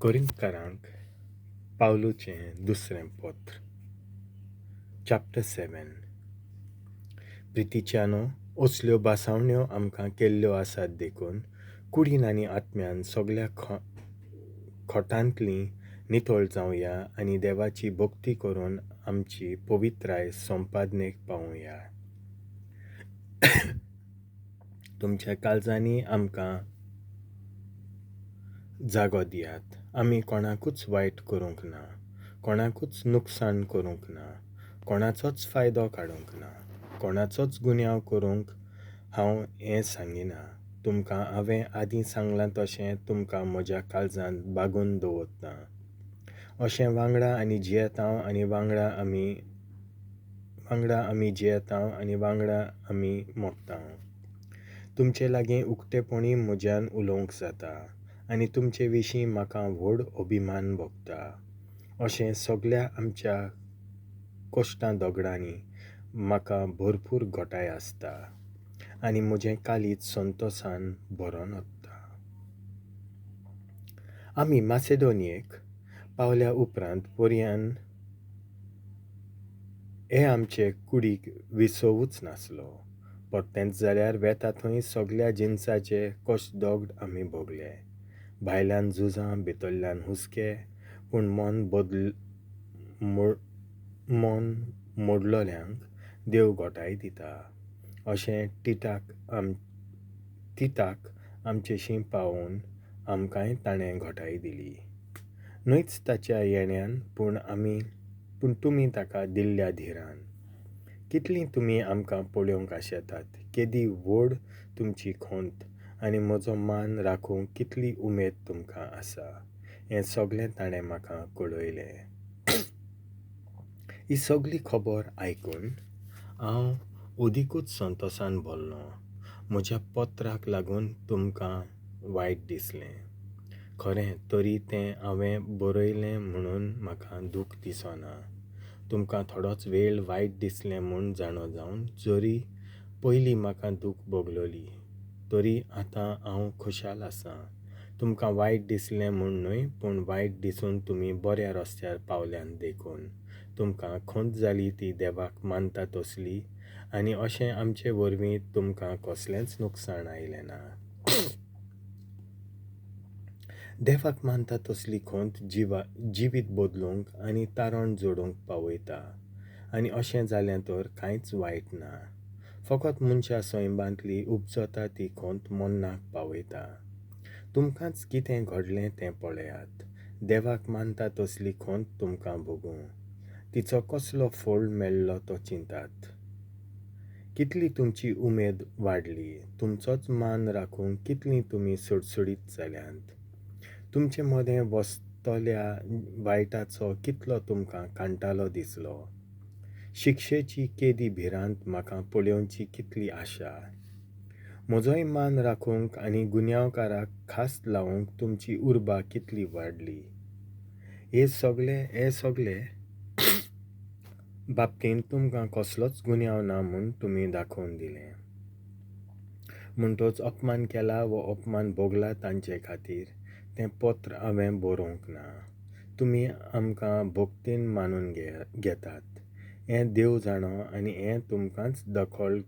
कोरिंथकारांक पावलुचें दुसरें पत्र चॅप्टर 7. प्रितीच्यानो, असल्यो बासावण्यो आमकां केल्ल्यो आसात देखून कुडीन आनी आत्म्यान सगळ्या खोटांतलीं नितळ जावया आनी देवाची भक्ती करून आमची पवित्राय संपादनेक पावुया. तुमच्या काळजांनी आमकां जागो दियात. आमी कोणाकूच वायट करूंक ना, कोणाकूच नुकसाण करूंक ना, कोणाचोच फायदो काडूंक ना, कोणाचोच गुन्यांव करूंक हांव हें सांगिना. तुमकां हांवें आदीं सांगलां तशें तुमकां म्हज्या काळजांत बागून दवरतां. अशें वांगडा आमी जियेतांव आनी वांगडा आमी जियेतांव आनी वांगडा आमी मोगतांव. तुमचे लागीं उक्तेपणी म्हज्यान उलोवंक जाता आनी तुमचे विशीं म्हाका व्हड अभिमान भोगता. अशें सगळ्या आमच्या कश्टां दोगडांनी म्हाका भरपूर घोटाय आसता आनी म्हजें कालीज संतोशान भरोन वता. आमी मासेडोनियेक पावल्या उपरांत पर्यान हे आमचे कुडीक विसवूच नासलो. परतेंच जाल्यार वेता थंय सगळ्या जिन्साचे कश्ट दोगड आमी भोगले. भायल्यान झुजां, भितरल्यान हुस्के, पूण मन मोडलोल्यांक देव घोटाय दिता. अशें तिताक आमचेशीं पावून आमकांय ताणें घोटाय दिली. न्हयच ताच्या येण्यान पूण तुमी ताका दिल्ल्या धिरान. कितलीं तुमी आमकां पळोवंक आशेतात, केदी व्हड तुमची खोंत आनी म्हजो मान राखूंक कितली उमेद तुमकां आसा, हें सगळें ताणें म्हाका कळयलें. ही सगळी खबर आयकून हांव ओदीकूच संतोशान भरलों. म्हज्या पत्राक लागून तुमकां वायट दिसलें. खरें तरी तें हांवें बरयलें म्हणून म्हाका दूख दिसना. तुमकां थोडोच वेळ वायट दिसलें म्हूण जाणो जावन जरी पयलीं म्हाका दूख भोगलोली, तरी आतां हांव खुशाल आसां. तुमकां वायट दिसलें म्हूण न्हय, पूण वायट दिसून तुमी बऱ्या रस्त्यार पावल्यान देखून. तुमकां खंत जाली ती देवाक मानता तसली, आनी अशें आमचे वरवीं तुमकां कसलेंच नुकसाण आयलें ना. देवाक मानता तसली खंत जिवीत बदलूंक आनी तारण जोडूंक पावयता. आनी अशें जालें तर कांयच वायट ना. फकत मनशा सैमांतली उपजता ती खंत मरणाक पावयता. तुमकांच कितें घडलें तें पळयात. देवाक मानता तसली खंत तुमकां भोगूं. तिचो कसलो फळ मेळ्ळो तो चिंतात. कितली तुमची उमेद वाडली. तुमचोच मान राखूंक कितलीं तुमी सुडसुडीत जाल्यांत. तुमचे मदें वस्तल्या वायटाचो कितलो तुमकां कांटालो दिसलो. शिक्षेची केदी भिरांत म्हाका पळोवची कितली आशा. म्हजोय मान राखूंक आनी गुन्यांवकाराक खास लावंक तुमची उर्बा कितली वाडली. हे सगळे बाबतींत तुमकां कसलोच गुन्यांव ना म्हूण तुमी दाखोवन दिलें. म्हणटच अपमान केला वो अपमान भोगला तांचे खातीर तें पत्र हांवें बरोवंक ना. तुमी आमकां भोगतीन मानून घेतात हें देव जाणो आनी हें तुमकांच दखल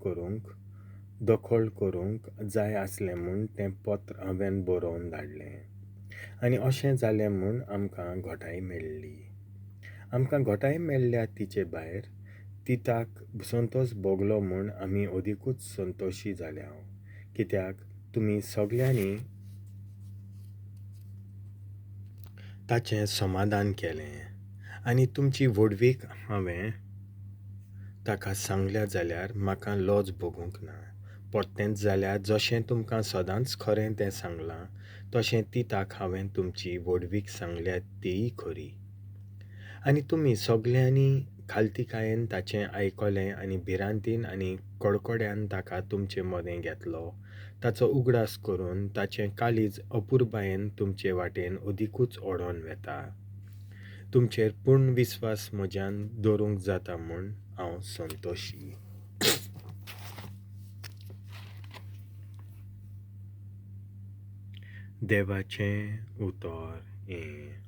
करूंक जाय आसलें म्हूण तें पत्र हांवें बरोवन धाडलें. आनी अशें जालें म्हूण आमकां घोटाय मेळ्ळी. आमकां घोटाय मेळ्ळ्या तिचे भायर तिताक संतोश भोगलो म्हूण आमी ओदीकूच संतोशी जाल्याव. कित्याक तुमी सगळ्यांनी ताचें समाधान केलें आनी तुमची व्हडवीक हांवें ताका सांगल्या जाल्यार म्हाका लज भोगूंक ना. परतेंच जाल्यार जशें तुमकां सदांच खरें तें सांगलां तशें तिताक हांवें तुमची व्हडवीक सांगल्या तीय खरी. आनी तुमी सगळ्यांनी खालतिकायेन ताचें आयकलें आनी भिरांतीन आनी कडकड्यान ताका तुमचे मदें घेतलो. ताचो उगडास करून ताचें कालीज अपुरबायेन तुमचे वाटेन ओदीकूच ओडोन वेता. तुमचेर पूर्ण विस्वास म्हज्यान दवरूंक जाता म्हूण हांव संतोशी. देवाचें उतर. हें